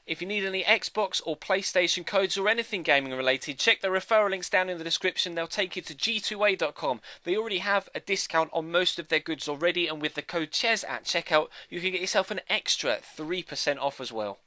If you need any Xbox or PlayStation codes or anything gaming related, check the referral links down in the description. They'll take you to g2a.com. They already have a discount on most of their goods already, and with the code CHES at checkout, you can get yourself an extra 3% off as well.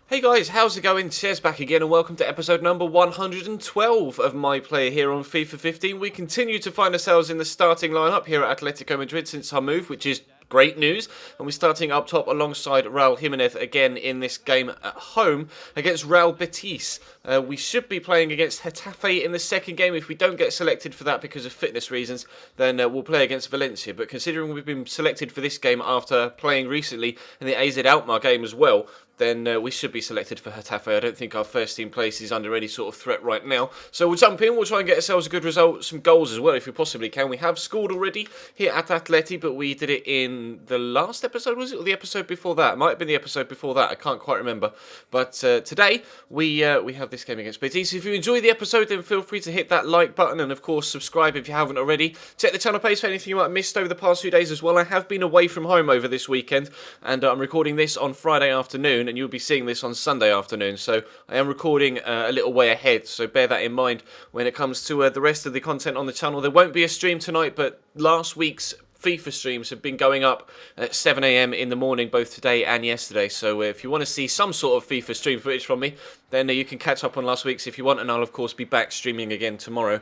Hey guys, how's it going? Ches back again and welcome to episode number 112 of My Player here on FIFA 15. We continue to find ourselves in the starting lineup here at Atletico Madrid since our move, which is great news. And we're starting up top alongside Raul Jimenez again in this game at home against Real Betis. We should be playing against Getafe in the second game. If we don't get selected for that because of fitness reasons, then we'll play against Valencia. But considering we've been selected for this game after playing recently in the AZ Alkmaar game as well, then we should be selected for Getafe. I don't think our first team place is under any sort of threat right now. So we'll jump in, we'll try and get ourselves a good result, some goals as well if we possibly can. We have scored already here at Atleti, but we did it in the last episode, was it? Or the episode before that? It might have been the episode before that, I can't quite remember. But today, we have this game against Betis. So if you enjoy the episode, then feel free to hit that like button and of course subscribe if you haven't already. Check the channel page for anything you might have missed over the past few days as well. I have been away from home over this weekend, and I'm recording this on Friday afternoon, and you'll be seeing this on Sunday afternoon, so I am recording a little way ahead, so bear that in mind when it comes to the rest of the content on the channel. There won't be a stream tonight, but last week's FIFA streams have been going up at 7 AM in the morning, both today and yesterday, so if you want to see some sort of FIFA stream footage from me, then you can catch up on last week's if you want, and I'll of course be back streaming again tomorrow.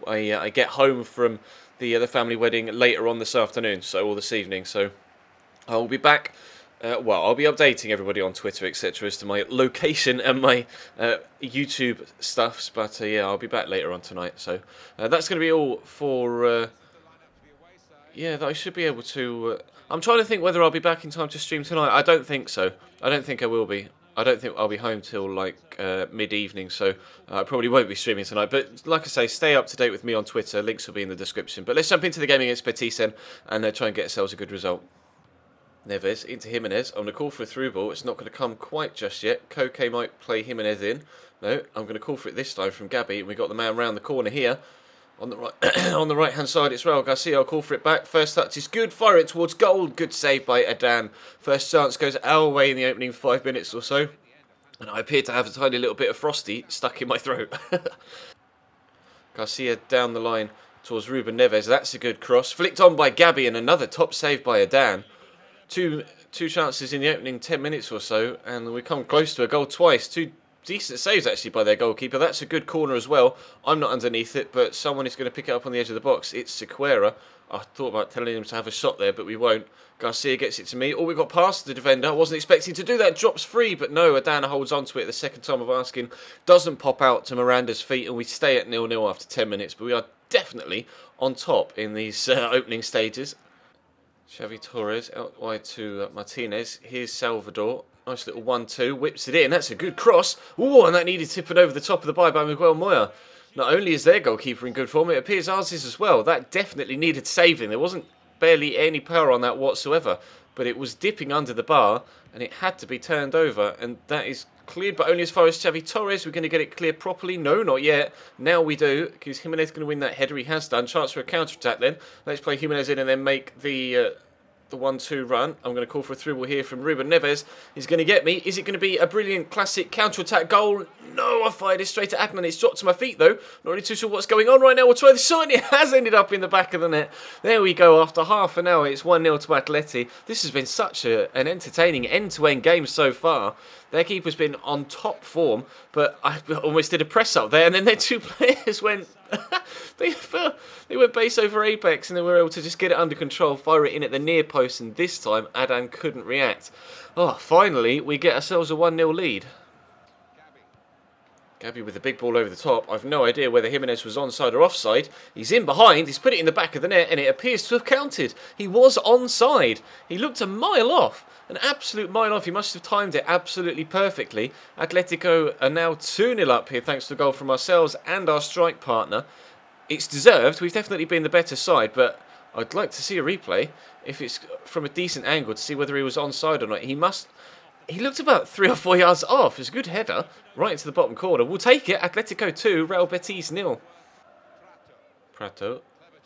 I get home from the family wedding later on this afternoon, or this evening, so I'll be back. I'll be updating everybody on Twitter, etc., as to my location and my YouTube stuffs. But yeah, I'll be back later on tonight. So that's going to be all for. Yeah, that I should be able to. I'm trying to think whether I'll be back in time to stream tonight. I don't think so. I don't think I will be. I don't think I'll be home till like mid-evening, so I probably won't be streaming tonight. But like I say, stay up to date with me on Twitter. Links will be in the description. But let's jump into the game against Betis then, and try and get ourselves a good result. Neves into Jimenez. I'm going to call for a through ball. It's not going to come quite just yet. Koke might play Jimenez in. No, I'm going to call for it this time from Gabby. And we've got the man round the corner here. On the right on the right hand side, it's Raul Garcia. I'll call for it back. First touch is good. Fire it towards goal. Good save by Adan. First chance goes our way in the opening 5 minutes or so. And I appear to have a tiny little bit of frosty stuck in my throat. Garcia down the line towards Ruben Neves. That's a good cross. Flicked on by Gabby and another top save by Adan. Two chances in the opening 10 minutes or so, and we come close to a goal twice. Two decent saves actually by their goalkeeper. That's a good corner as well. I'm not underneath it, but someone is going to pick it up on the edge of the box. It's Sequeira. I thought about telling him to have a shot there, but we won't. Garcia gets it to me. Oh, we got past the defender. I wasn't expecting to do that. Drops free, but no, Adana holds on to it the second time of asking. Doesn't pop out to Miranda's feet, and we stay at 0-0 after 10 minutes, but we are definitely on top in these opening stages. Xavi Torres out wide to Martinez. Here's Salvador. Nice little 1-2. Whips it in. That's a good cross. Ooh, and that needed tipping over the top of the bar by Miguel Moya. Not only is their goalkeeper in good form, it appears ours is as well. That definitely needed saving. There wasn't barely any power on that whatsoever. But it was dipping under the bar, and it had to be turned over. And that is cleared, but only as far as Xavi Torres. We're going to get it cleared properly. No, not yet. Now we do, because Jimenez going to win that header. He has done. Chance for a counter-attack then. Let's play Jimenez in and then make the 1-2 run. I'm going to call for a through ball here from Ruben Neves. He's going to get me. Is it going to be a brilliant classic counter-attack goal? No, I fired it straight at Adnan. It's dropped to my feet though. Not really too sure what's going on right now. We'll try the shot and it has ended up in the back of the net. There we go. After half an hour, it's 1-0 to Atleti. This has been such an entertaining end-to-end game so far. Their keeper's been on top form, but I almost did a press up there, and then their two players went they went base over apex, and they were able to just get it under control, fire it in at the near post, and this time Adan couldn't react. Oh, finally we get ourselves a 1-0 lead. Gabby with the big ball over the top. I've no idea whether Jimenez was onside or offside. He's in behind. He's put it in the back of the net, and it appears to have counted. He was onside. He looked a mile off. An absolute mile off. He must have timed it absolutely perfectly. Atletico are now 2-0 up here thanks to a goal from ourselves and our strike partner. It's deserved. We've definitely been the better side, but I'd like to see a replay if it's from a decent angle to see whether he was onside or not. He looked about 3 or 4 yards off. It's a good header right into the bottom corner. We'll take it. Atletico 2, Real Betis 0. Prato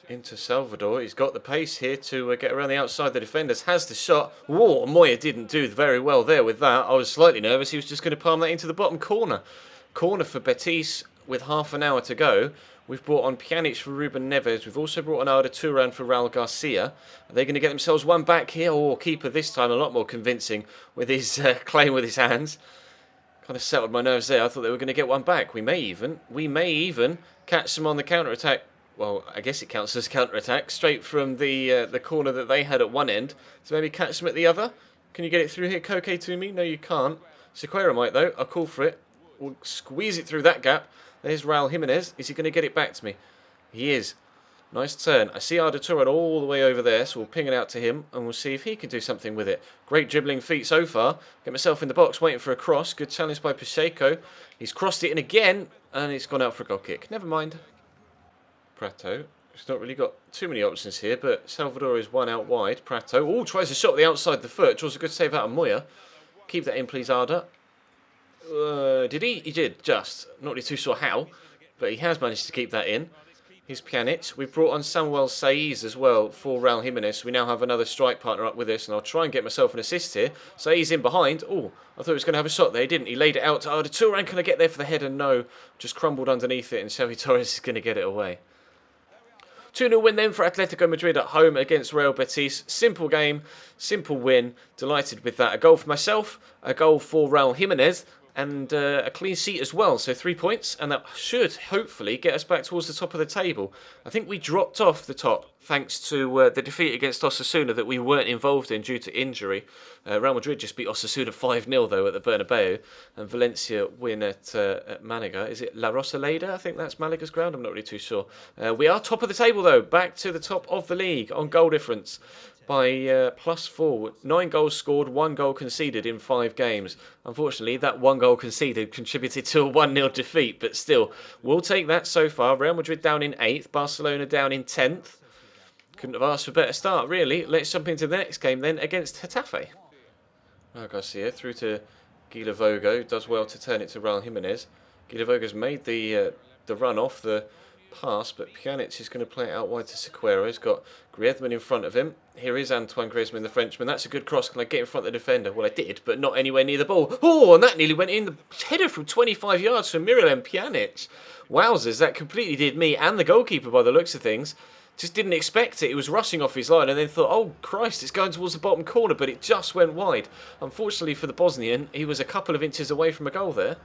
into Salvador. He's got the pace here to get around the outside. The defenders has the shot. Whoa, Moya didn't do very well there with that. I was slightly nervous. He was just going to palm that into the bottom corner. Corner for Betis with half an hour to go. We've brought on Pjanic for Ruben Neves. We've also brought on Arda Turan for Raul Garcia. Are they going to get themselves one back here? Oh, keeper this time a lot more convincing with his claim with his hands. Kind of settled my nerves there. I thought they were going to get one back. We may even catch them on the counter-attack. Well, I guess it counts as counter-attack. Straight from the corner that they had at one end. So maybe catch them at the other. Can you get it through here, Koke, to me? No, you can't. Sequeira might, though. I'll call for it. We'll squeeze it through that gap. There's Raul Jimenez. Is he going to get it back to me? He is. Nice turn. I see Arda Turan all the way over there, so we'll ping it out to him, and we'll see if he can do something with it. Great dribbling feat so far. Get myself in the box, waiting for a cross. Good challenge by Pacheco. He's crossed it in again, and it's gone out for a goal kick. Never mind. Prato. He's not really got too many options here, but Salvador is one out wide. Prato. Oh, tries a shot at the outside the foot. Draws a good save out of Moya. Keep that in, please, Arda. Did he? He did, just. Not really too sure how, but he has managed to keep that in. Here's Pjanic. We've brought on Samuel Saiz as well for Raul Jimenez. We now have another strike partner up with us, and I'll try and get myself an assist here. Saiz in behind. Oh, I thought he was going to have a shot there. He didn't. He laid it out to Arda Turan. Can I get there for the header? No. Just crumbled underneath it, and Xavi Torres is going to get it away. 2-0 win then for Atletico Madrid at home against Real Betis. Simple game, simple win. Delighted with that. A goal for myself, a goal for Raul Jimenez, and a clean sheet as well. So 3 points, and that should hopefully get us back towards the top of the table. I think we dropped off the top thanks to the defeat against Osasuna that we weren't involved in due to injury. Real Madrid just beat Osasuna 5-0 though at the Bernabeu, and Valencia win at Malaga. Is it La Rosaleda? I think that's Malaga's ground. I'm not really too sure. We are top of the table though, back to the top of the league on goal difference by +4. 9 goals scored, 1 goal conceded in 5 games. Unfortunately, that 1 goal conceded contributed to a 1-0 defeat, but still, we'll take that so far. Real Madrid down in 8th, Barcelona down in 10th. Couldn't have asked for a better start, really. Let's jump into the next game then against Getafe. Raul Garcia through to Guilavogo. Does well to turn it to Raul Jimenez. Guilavogo's made the run off the pass, but Pjanic is going to play it out wide to Sequeira. He's got Griezmann in front of him. Here is Antoine Griezmann, the Frenchman. That's a good cross. Can I get in front of the defender? Well, I did, but not anywhere near the ball. Oh, and that nearly went in. The header from 25 yards from Miralem Pjanic. Wowzers, that completely did me and the goalkeeper by the looks of things. Just didn't expect it. He was rushing off his line and then thought, oh, Christ, it's going towards the bottom corner, but it just went wide. Unfortunately for the Bosnian, he was a couple of inches away from a goal there.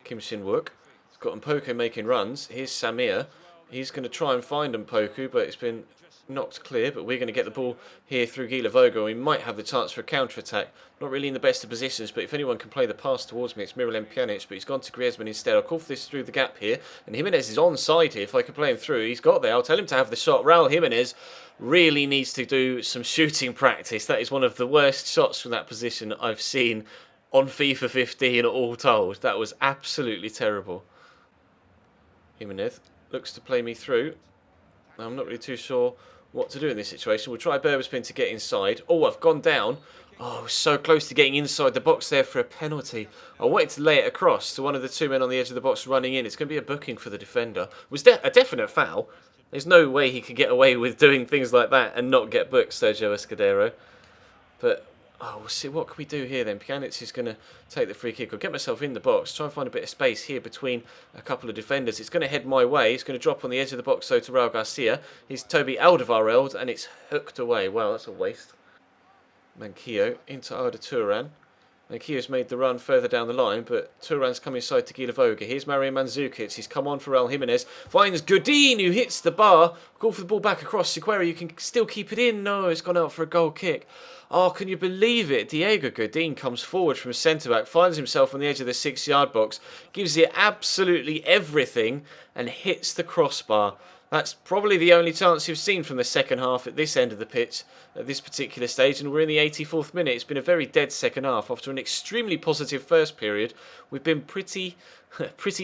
Kim Shin-wook. He's got Mpoku making runs. Here's Samir. He's going to try and find Mpoku, but it's been knocked clear. But we're going to get the ball here through Guilavogo. We might have the chance for a counter-attack. Not really in the best of positions, but if anyone can play the pass towards me, it's Miralem Pjanic, but he's gone to Griezmann instead. I'll call for this through the gap here, and Jimenez is onside here. If I can play him through, he's got there. I'll tell him to have the shot. Raul Jimenez really needs to do some shooting practice. That is one of the worst shots from that position I've seen on FIFA 15 all told. That was absolutely terrible. Jimenez looks to play me through. I'm not really too sure what to do in this situation. We'll try Berber spin to get inside. Oh, I've gone down. Oh, so close to getting inside the box there for a penalty. I wanted to lay it across to one of the 2 men on the edge of the box running in. It's going to be a booking for the defender. It was a definite foul. There's no way he could get away with doing things like that and not get booked, Sergio Escudero. But we'll see. What can we do here then? Pjanic is going to take the free kick. I'll get myself in the box, try and find a bit of space here between a couple of defenders. It's going to head my way. It's going to drop on the edge of the box, so to Raul Garcia. He's Toby Alderweireld, and it's hooked away. Wow, that's a waste. Manquillo into Arda Turan. Manquillo's made the run further down the line, but Turan's come inside to Guilavoga. Here's Mario Mandzukic. He's come on for Raul Jimenez. Finds Godin, who hits the bar. Call for the ball back across. Sequeira, you can still keep it in. No, it's gone out for a goal kick. Oh, can you believe it? Diego Godin comes forward from centre-back, finds himself on the edge of the 6-yard box, gives it absolutely everything, and hits the crossbar. That's probably the only chance you've seen from the second half at this end of the pitch at this particular stage, and we're in the 84th minute. It's been a very dead second half. After an extremely positive first period, we've been pretty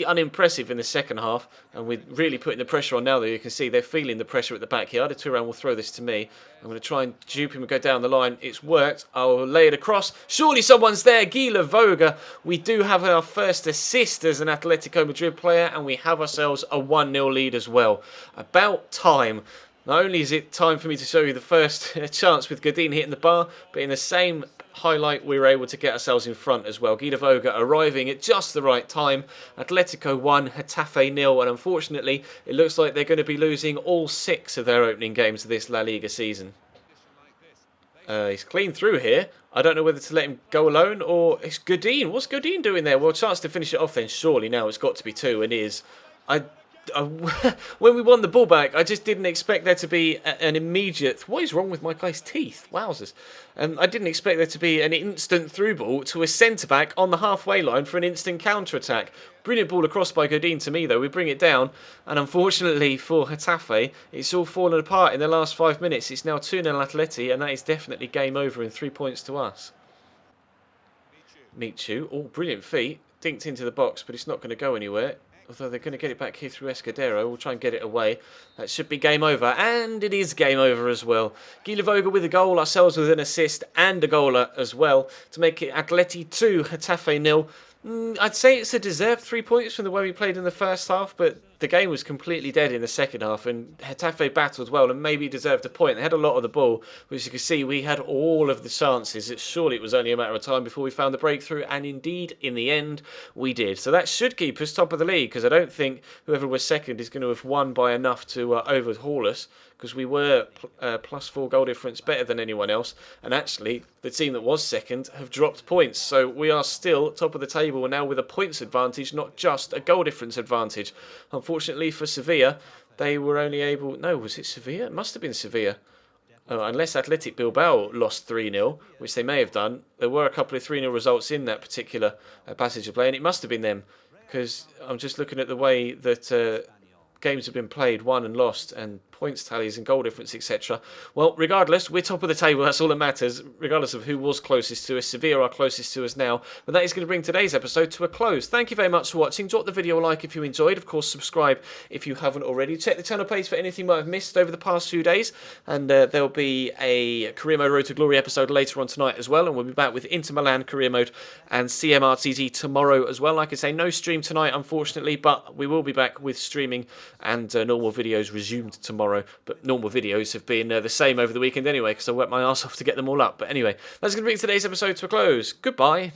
unimpressive in the second half, and we're really putting the pressure on now. Though you can see they're feeling the pressure at the back here. Arda Turan will throw this to me. I'm going to try and dupe him and go down the line. It's worked. I'll lay it across. Surely someone's there. Guilavoga. We do have our first assist as an Atletico Madrid player, and we have ourselves a 1-0 lead as well. About time. Not only is it time for me to show you the first chance with Godin hitting the bar, but in the same highlight we were able to get ourselves in front as well. Guido Voga arriving at just the right time. Atletico 1, Getafe 0, and unfortunately it looks like they're going to be losing all 6 of their opening games of this La Liga season. He's clean through here. I don't know whether to let him go alone or it's Godin. What's Godin doing there? Well, chance to finish it off then. Surely now it's got to be 2 and is. When we won the ball back, I just didn't expect there to be an immediate... What is wrong with my guy's teeth? Wowzers. I didn't expect there to be an instant through ball to a centre-back on the halfway line for an instant counter-attack. Brilliant ball across by Godin to me, though. We bring it down, and unfortunately for Getafe, it's all fallen apart in the last 5 minutes. It's now 2-0 Atleti, and that is definitely game over and 3 points to us. Michu. Oh, brilliant feet. Dinked into the box, but it's not going to go anywhere. Although they're going to get it back here through Escudero. We'll try and get it away. That should be game over. And it is game over as well. Guido Voga with a goal. Ourselves with an assist and a goal as well. To make it Atleti 2, Getafe 0. I'd say it's a deserved 3 points from the way we played in the first half. But the game was completely dead in the second half. And Getafe battled well and maybe deserved a point. They had a lot of the ball. But as you can see, we had all of the chances. Surely it was only a matter of time before we found the breakthrough. And indeed, in the end, we did. So that should keep us top of the league. Because I don't think whoever was second is going to have won by enough to overhaul us. Because we were +4 goal difference better than anyone else. And actually, the team that was second have dropped points. So we are still top of the table and now with a points advantage, not just a goal difference advantage. Unfortunately for Sevilla, they were only able... No, was it Sevilla? It must have been Sevilla. Unless Athletic Bilbao lost 3-0, which they may have done. There were a couple of 3-0 results in that particular passage of play, and it must have been them. Because I'm just looking at the way that games have been played, won and lost, and points tallies and goal difference, etc. Well, regardless, we're top of the table. That's all that matters, regardless of who was closest to us. Sevilla are closest to us now. But that is going to bring today's episode to a close. Thank you very much for watching. Drop the video a like if you enjoyed. Of course, subscribe if you haven't already. Check the channel page for anything you might have missed over the past few days. And there'll be a Career Mode Road to Glory episode later on tonight as well. And we'll be back with Inter Milan Career Mode and CMRTT tomorrow as well. Like I say, no stream tonight, unfortunately, but we will be back with streaming and normal videos resumed tomorrow. But normal videos have been the same over the weekend anyway, because I worked my arse off to get them all up. But anyway, that's going to bring today's episode to a close. Goodbye.